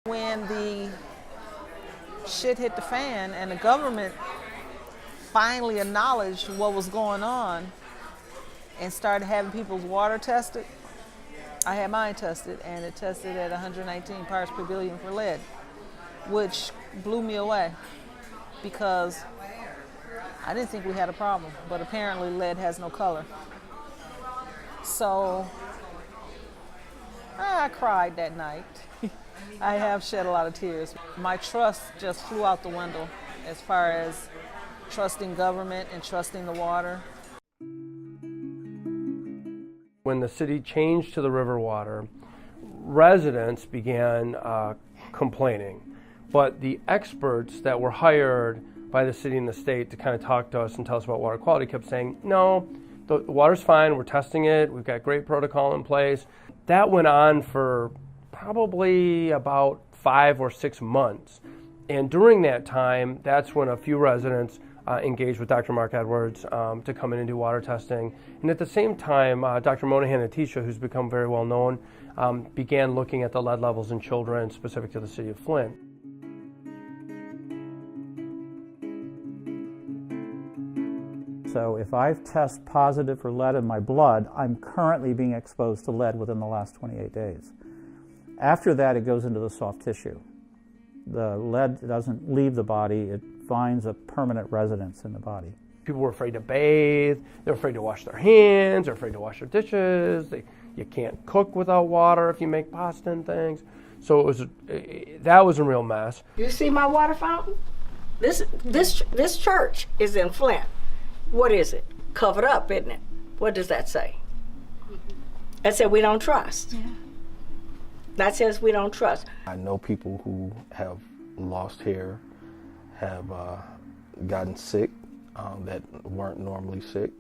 When the shit hit the fan and the government finally acknowledged what was going on and started having people's water tested, I had mine tested, and it tested at 119 parts per billion for lead, which blew me away because I didn't think we had a problem, but apparently lead has no color. So I cried that night. I have shed a lot of tears. My trust just flew out the window as far as trusting government and trusting the water. When the city changed to the river water, residents began complaining. But the experts that were hired by the city and the state to kind of talk to us and tell us about water quality kept saying, no, the water's fine, we're testing it, we've got great protocol in place. That went on for probably about 5 or 6 months. And during that time, that's when a few residents engaged with Dr. Mark Edwards to come in and do water testing. And at the same time, Dr. Monahan and Tisha, who's become very well known, began looking at the lead levels in children specific to the city of Flint. So if I test positive for lead in my blood, I'm currently being exposed to lead within the last 28 days. After that, it goes into the soft tissue. The lead doesn't leave the body, it finds a permanent residence in the body. People were afraid to bathe, they're afraid to wash their hands, they're afraid to wash their dishes, you can't cook without water if you make pasta and things. So that was a real mess. You see my water fountain? This church is in Flint. What is it? Covered up, isn't it? What does that say? It said we don't trust. Yeah. That says we don't trust. I know people who have lost hair, have gotten sick that weren't normally sick.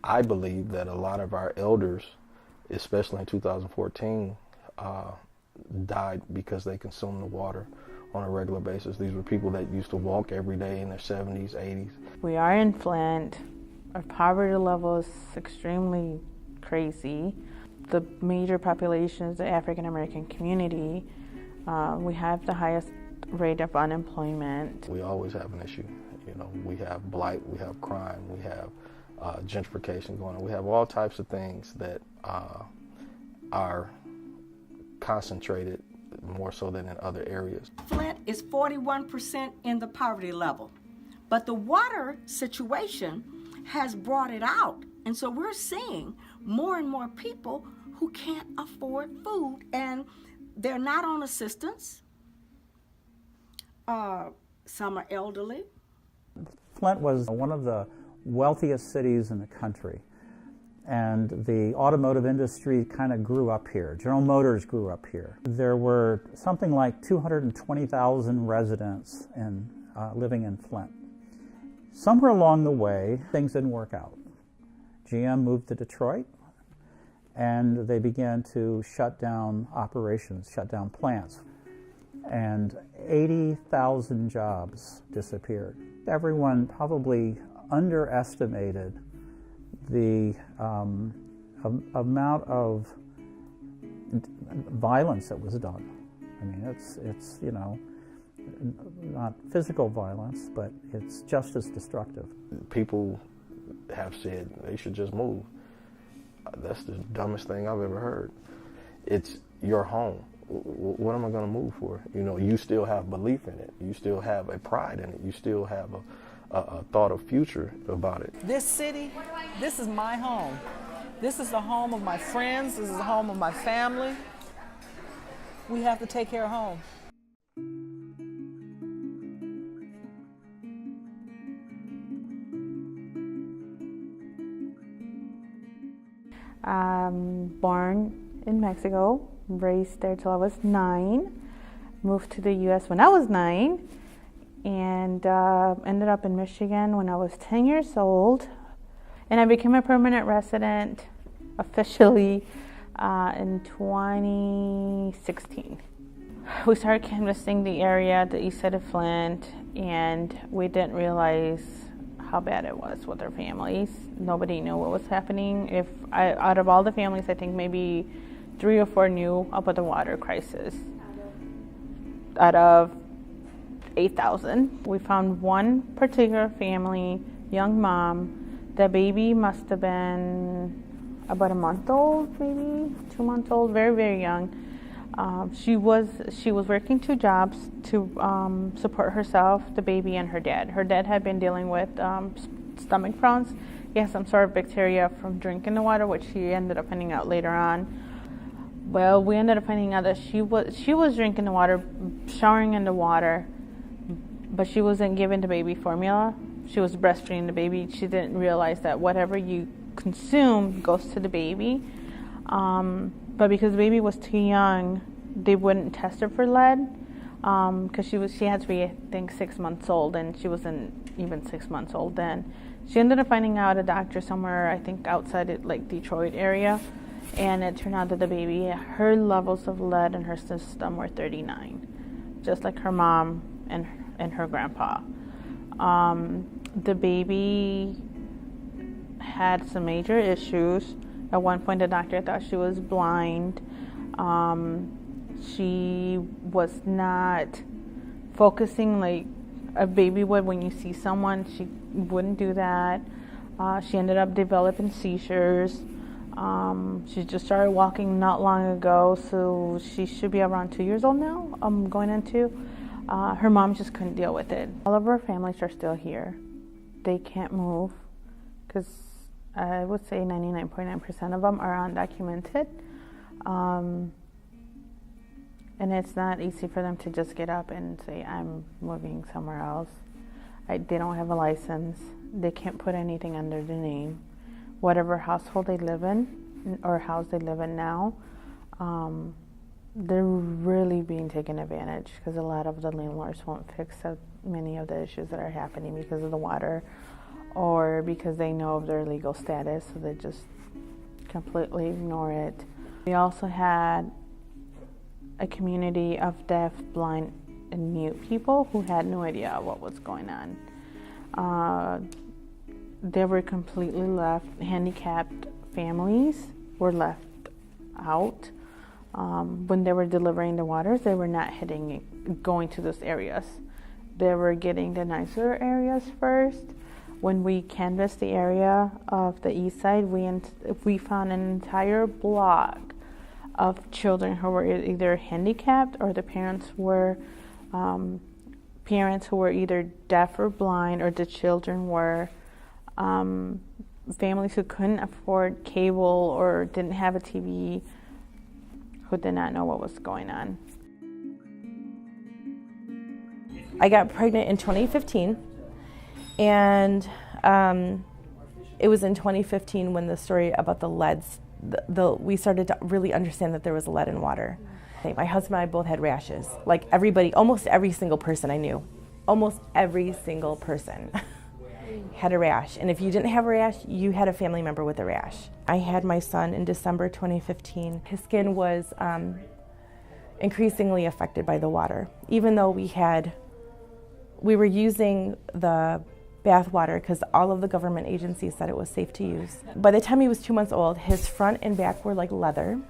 I believe that a lot of our elders, especially in 2014, died because they consumed the water on a regular basis. These were people that used to walk every day in their 70s, 80s. We are in Flint. Our poverty level is extremely crazy. The major population is the African American community. We have the highest rate of unemployment. We always have an issue. You know, we have blight, we have crime, we have gentrification going on. We have all types of things that are concentrated more so than in other areas. Flint is 41% in the poverty level, but the water situation has brought it out. And so we're seeing more and more people who can't afford food, and they're not on assistance. Some are elderly. Flint was one of the wealthiest cities in the country, and the automotive industry kind of grew up here. General Motors grew up here. There were something like 220,000 residents living in Flint. Somewhere along the way, things didn't work out. GM moved to Detroit, and they began to shut down operations, shut down plants. And 80,000 jobs disappeared. Everyone probably underestimated the amount of violence that was done. I mean, it's you know, not physical violence, but it's just as destructive. People have said they should just move. That's the dumbest thing I've ever heard. It's your home. What am I going to move for? You know, you still have belief in it. You still have a pride in it. You still have a thought of future about it. This city, this is my home. This is the home of my friends. This is the home of my family. We have to take care of home. Born in Mexico, raised there till I was 9, moved to the U.S. when I was 9, and ended up in Michigan when I was 10 years old. And I became a permanent resident officially in 2016. We started canvassing the area, the east side of Flint, and we didn't realize how bad it was with our families. Nobody knew what was happening. Out of all the families, I think maybe 3 or 4 knew about the water crisis. out of 8,000. We found one particular family, young mom. The baby must have been about a month old, maybe 2 months old, very, very young. She was working 2 jobs to support herself, the baby, and her dad. Her dad had been dealing with stomach problems. He had some sort of bacteria from drinking the water, which he ended up finding out later on. Well, we ended up finding out that she was drinking the water, showering in the water, but she wasn't giving the baby formula. She was breastfeeding the baby. She didn't realize that whatever you consume goes to the baby. But because the baby was too young, they wouldn't test her for lead because she had to be, I think, 6 months old, and she wasn't even 6 months old then. She ended up finding out a doctor somewhere, I think, outside it, like Detroit area, and it turned out that the baby, her levels of lead in her system were 39, just like her mom and her grandpa. The baby had some major issues. At one point, the doctor thought she was blind. She was not focusing like a baby would when you see someone. She wouldn't do that. She ended up developing seizures. She just started walking not long ago, so she should be around 2 years old now. Going into. Her mom just couldn't deal with it. All of her families are still here. They can't move because I would say 99.9% of them are undocumented. And it's not easy for them to just get up and say, I'm moving somewhere else. They don't have a license. They can't put anything under their name. Whatever household they live in, or house they live in now, they're really being taken advantage because a lot of the landlords won't fix many of the issues that are happening because of the water or because they know of their legal status, so they just completely ignore it. We also had a community of deaf, blind, and mute people who had no idea what was going on. They were completely left. Handicapped families were left out. When they were delivering the waters, they were not going to those areas. They were getting the nicer areas first. When we canvassed the area of the east side, we found an entire block of children who were either handicapped or the parents were parents who were either deaf or blind, or the children were families who couldn't afford cable or didn't have a TV, who did not know what was going on. I got pregnant in 2015, and it was in 2015 when the story about the leads, we started to really understand that there was lead in water. My husband and I both had rashes. Like everybody, almost every single person I knew, almost every single person had a rash. And if you didn't have a rash, you had a family member with a rash. I had my son in December 2015. His skin was increasingly affected by the water. Even though we were using the bath water because all of the government agencies said it was safe to use. By the time he was 2 months old, his front and back were like leather.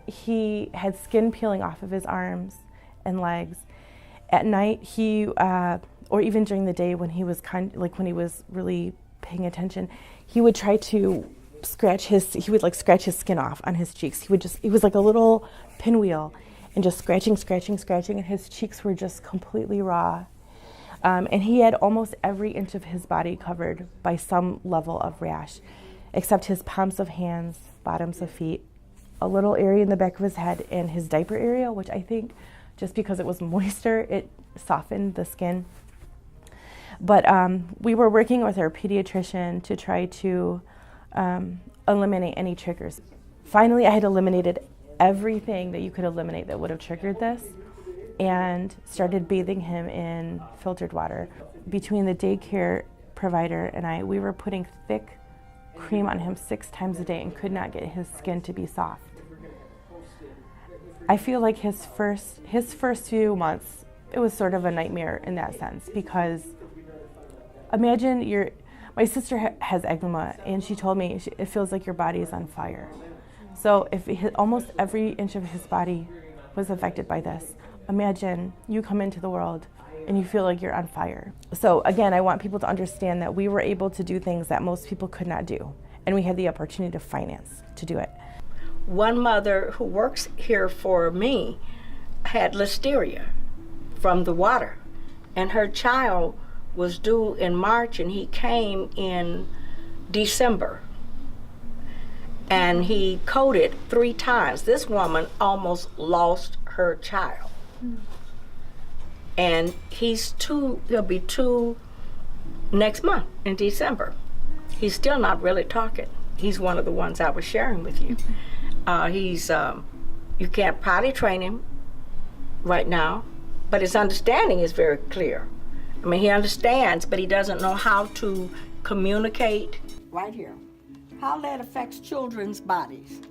He had skin peeling off of his arms and legs. At night, or even during the day when he was when he was really paying attention, he would try to scratch his skin off on his cheeks. He was like a little pinwheel and just scratching, and his cheeks were just completely raw. And he had almost every inch of his body covered by some level of rash, except his palms of hands, bottoms of feet, a little area in the back of his head, and his diaper area, which I think just because it was moister, it softened the skin. But we were working with our pediatrician to try to eliminate any triggers. Finally, I had eliminated everything that you could eliminate that would have triggered this, and started bathing him in filtered water. Between the daycare provider and I, we were putting thick cream on him 6 times a day and could not get his skin to be soft. I feel like his first few months, it was sort of a nightmare in that sense, because imagine my sister has eczema, and she told me it feels like your body is on fire. So if almost every inch of his body was affected by this. Imagine you come into the world and you feel like you're on fire. So again, I want people to understand that we were able to do things that most people could not do, and we had the opportunity to finance to do it. One mother who works here for me had listeria from the water, and her child was due in March, and he came in December. And he coded 3 times. This woman almost lost her child. And he'll be 2 next month in December. He's still not really talking. He's one of the ones I was sharing with you. You can't potty train him right now, but his understanding is very clear. I mean, he understands, but he doesn't know how to communicate. Right here. How lead affects children's bodies.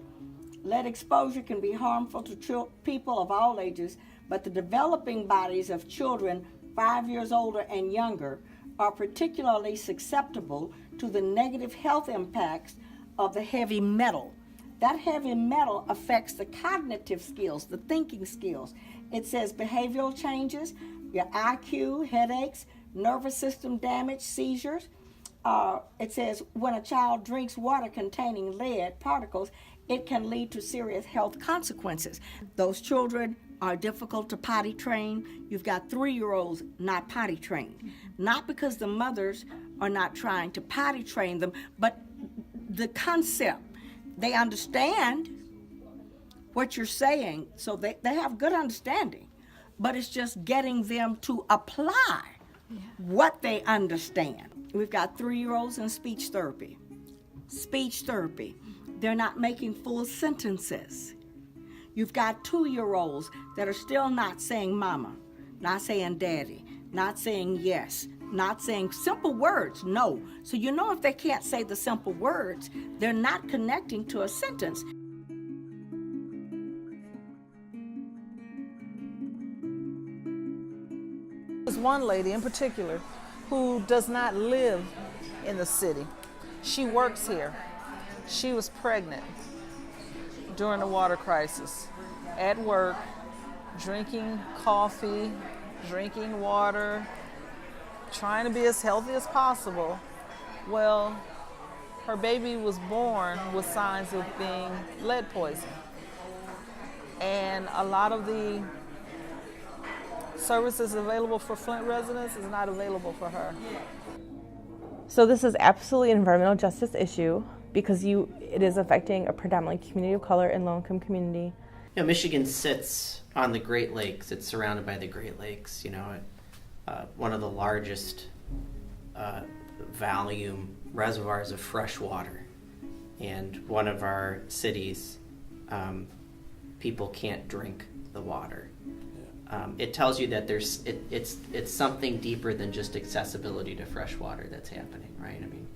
Lead exposure can be harmful to people of all ages, but the developing bodies of children 5 years older and younger are particularly susceptible to the negative health impacts of the heavy metal. That heavy metal affects the cognitive skills, the thinking skills. It says behavioral changes, your IQ, headaches, nervous system damage, seizures. It says when a child drinks water containing lead particles, it can lead to serious health consequences. Those children are difficult to potty train. You've got 3-year-olds not potty trained. Not because the mothers are not trying to potty train them, but the concept. They understand what you're saying, so they have good understanding, but it's just getting them to apply what they understand. We've got 3-year-olds in speech therapy. Speech therapy. They're not making full sentences. You've got 2-year-olds that are still not saying mama, not saying daddy, not saying yes, not saying simple words, no. So you know if they can't say the simple words, they're not connecting to a sentence. There's one lady in particular who does not live in the city. She works here. She was pregnant during the water crisis, at work, drinking coffee, drinking water, trying to be as healthy as possible. Well, her baby was born with signs of being lead poisoned. And a lot of the services available for Flint residents is not available for her. So this is absolutely an environmental justice issue because it is affecting a predominantly community of color and low-income community. You know, Michigan sits on the Great Lakes. It's surrounded by the Great Lakes. You know, one of the largest volume reservoirs of fresh water, and one of our cities, people can't drink the water. It tells you that it's something deeper than just accessibility to fresh water that's happening, right? I mean,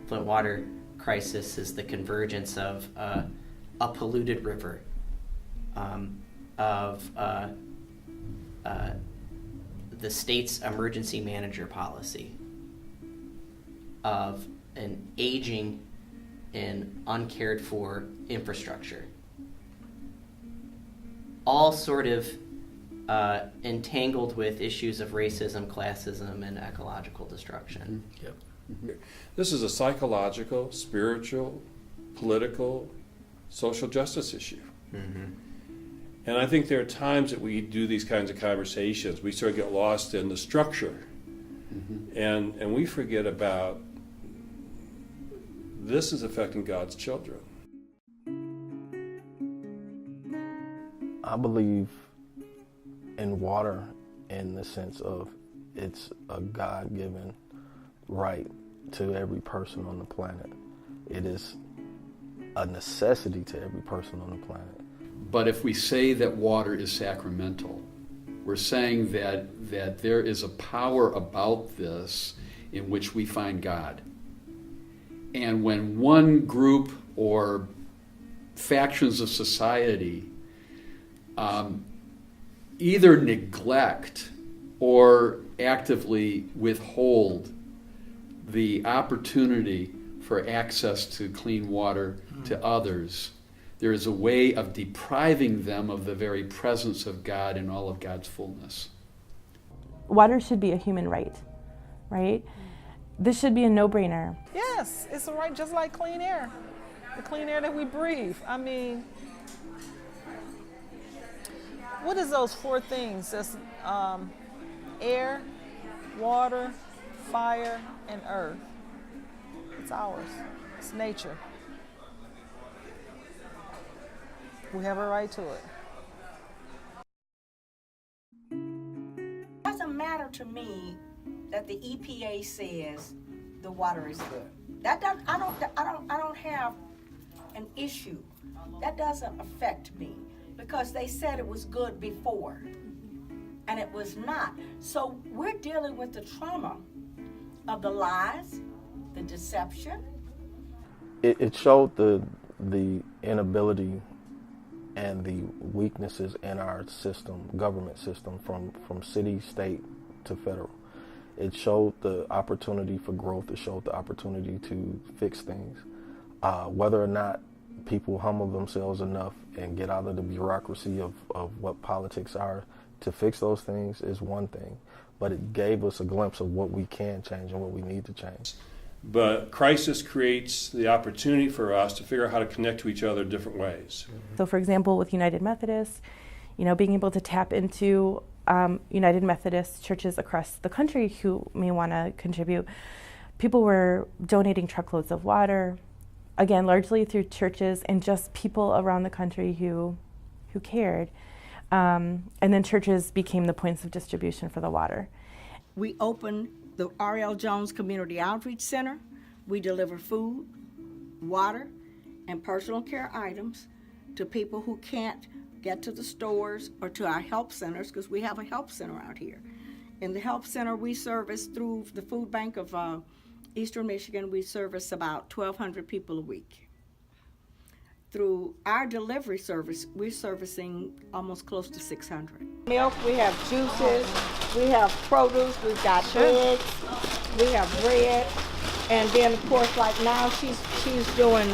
Flint water crisis is the convergence of a polluted river, of the state's emergency manager policy, of an aging and uncared for infrastructure, all sort of entangled with issues of racism, classism, and ecological destruction. Yep. This is a psychological, spiritual, political, social justice issue. Mm-hmm. And I think there are times that we do these kinds of conversations, we sort of get lost in the structure. Mm-hmm. And we forget about this is affecting God's children. I believe in water in the sense of it's a God-given right to every person on the planet. It is a necessity to every person on the planet. But if we say that water is sacramental, we're saying that there is a power about this in which we find God. And when one group or factions of society either neglect or actively withhold the opportunity for access to clean water to others, There is a way of depriving them of the very presence of God and all of God's fullness. Water should be a human right, right? This should be a no-brainer. Yes, it's a right, just like clean air. The clean air that we breathe. I mean, what is those 4 things? That's air, water, fire, and earth. It's ours. It's nature. We have a right to it. It doesn't matter to me that the EPA says the water is good. I don't have an issue. That doesn't affect me because they said it was good before, and it was not. So we're dealing with the trauma of the lies, the deception. It showed the inability and the weaknesses in our system, government system, from city, state to federal. It showed the opportunity for growth. It showed the opportunity to fix things. Whether or not people humble themselves enough and get out of the bureaucracy of what politics are to fix those things is one thing. But it gave us a glimpse of what we can change and what we need to change. But crisis creates the opportunity for us to figure out how to connect to each other in different ways. So for example, with United Methodist, being able to tap into United Methodist churches across the country who may want to contribute. People were donating truckloads of water, again, largely through churches and just people around the country who cared. And then churches became the points of distribution for the water. We opened the R.L. Jones Community Outreach Center. We deliver food, water, and personal care items to people who can't get to the stores or to our help centers, because we have a help center out here. In the help center, we service through the food bank of Eastern Michigan. We service about 1,200 people a week. Through our delivery service, we're servicing almost close to 600. Milk, we have juices, we have produce, we've got eggs, we have bread, and then of course like now she's doing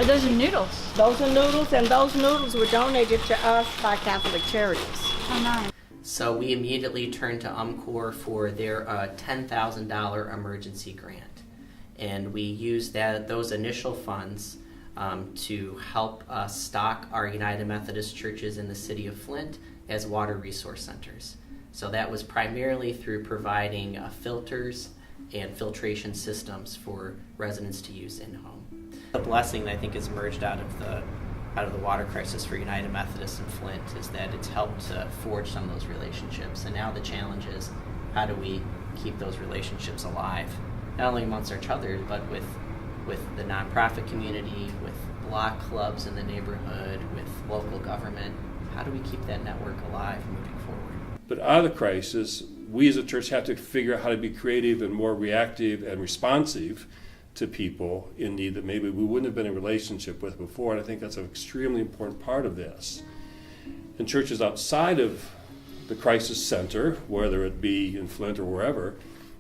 those are noodles. Those are noodles, and those noodles were donated to us by Catholic Charities. Oh, nice. So we immediately turned to UMCOR for their $10,000 emergency grant, and we used those initial funds to help us stock our United Methodist churches in the city of Flint as water resource centers. So that was primarily through providing filters and filtration systems for residents to use in-home. The blessing that I think has emerged out of the water crisis for United Methodist in Flint is that it's helped to forge some of those relationships. And now the challenge is, how do we keep those relationships alive, not only amongst each other, but with the nonprofit community, with block clubs in the neighborhood, with local government. How do we keep that network alive moving forward? But out of the crisis, we as a church have to figure out how to be creative and more reactive and responsive to people in need that maybe we wouldn't have been in relationship with before, and I think that's an extremely important part of this. And churches outside of the crisis center, whether it be in Flint or wherever,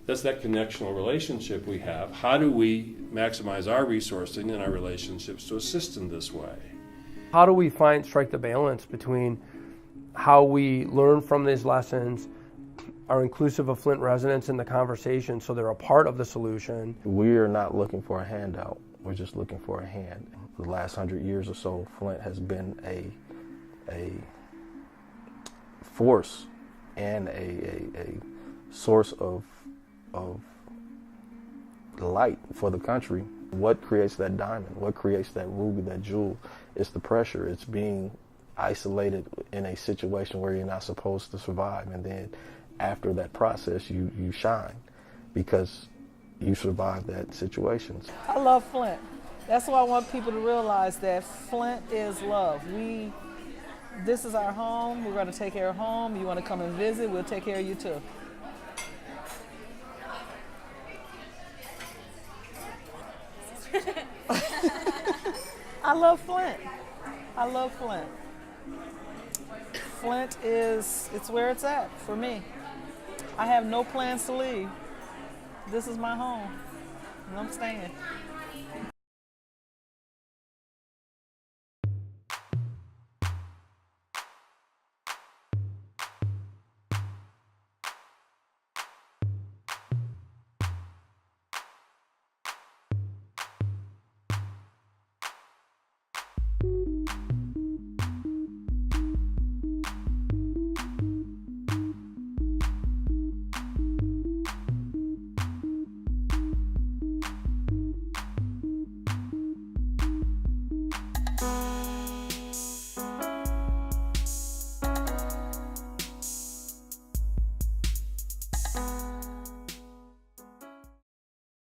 that's that connectional relationship we have. How do we maximize our resourcing and our relationships to assist in this way? How do we strike the balance between how we learn from these lessons, are inclusive of Flint residents in the conversation so they're a part of the solution? We're not looking for a handout. We're just looking for a hand. The last 100 years or so, Flint has been a force and a source of light for the country. What creates that diamond? What creates that ruby, that jewel? It's the pressure. It's being isolated in a situation where you're not supposed to survive, and then after that process you shine because you survived that situation. I love Flint. That's why I want people to realize that Flint is love. This is our home. We're going to take care of home. You want to come and visit, we'll take care of you too. I love Flint. I love Flint. Flint it's where it's at for me. I have no plans to leave. This is my home, and I'm staying.